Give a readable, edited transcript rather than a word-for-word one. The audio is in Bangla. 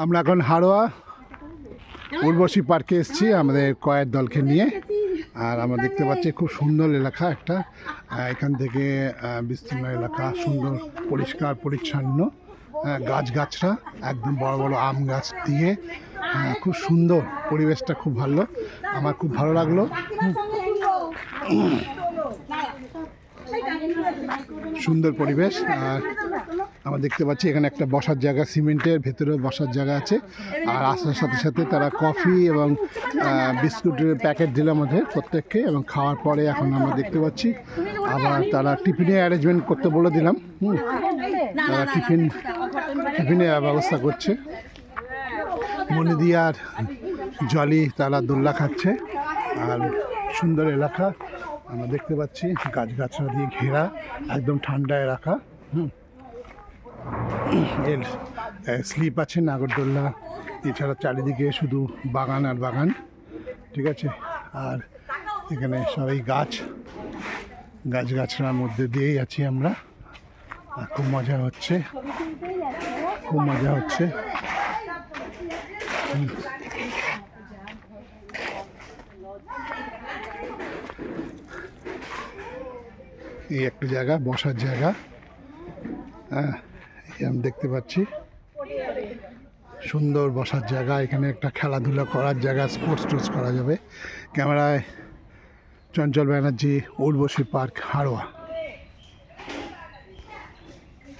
আমরা এখন হাড়োয়া উর্বশী পার্কে এসেছি আমাদের কয়ের দলকে নিয়ে। আর আমরা দেখতে পাচ্ছি খুব সুন্দর এলাকা একটা, এখান থেকে বিস্তীর্ণ এলাকা, সুন্দর পরিষ্কার পরিচ্ছন্ন, গাছগাছরা একদম বড় বড় আম গাছ দিয়ে, খুব সুন্দর পরিবেশটা, খুব ভালো, আমার খুব ভালো লাগলো। সুন্দর পরিবেশ। আর আমরা দেখতে পাচ্ছি এখানে একটা বসার জায়গা, সিমেন্টের ভেতরেও বসার জায়গা আছে। আর আসার সাথে সাথে তারা কফি এবং বিস্কুটের প্যাকেট দিল আমাদের প্রত্যেককে, এবং খাওয়ার পরে এখন আমরা দেখতে পাচ্ছি আবার তারা টিফিনে অ্যারেঞ্জমেন্ট করতে বলে দিলাম। তারা টিফিনে ব্যবস্থা করছে। মনিদি আর জলি তারা দোল্লা খাচ্ছে। আর সুন্দর এলাকা আমরা দেখতে পাচ্ছি, গাছগাছরা দিয়ে ঘেরা, একদম ঠান্ডায় রাখা। এর স্লিপ আছে, নাগরদোল্লা, এছাড়া চারিদিকে শুধু বাগান আর বাগান, ঠিক আছে। আর এখানে সবাই গাছগাছরার মধ্যে দিয়েই আছি আমরা। খুব মজা হচ্ছে, খুব মজা হচ্ছে। এই একটা জায়গা, বসার জায়গা, আমি দেখতে পাচ্ছি সুন্দর বসার জায়গা। এখানে একটা খেলাধুলা করার জায়গা, স্পোর্টস করা যাবে। ক্যামেরায় চঞ্চল ব্যানার্জি, উর্বশী পার্ক, হাড়োয়া।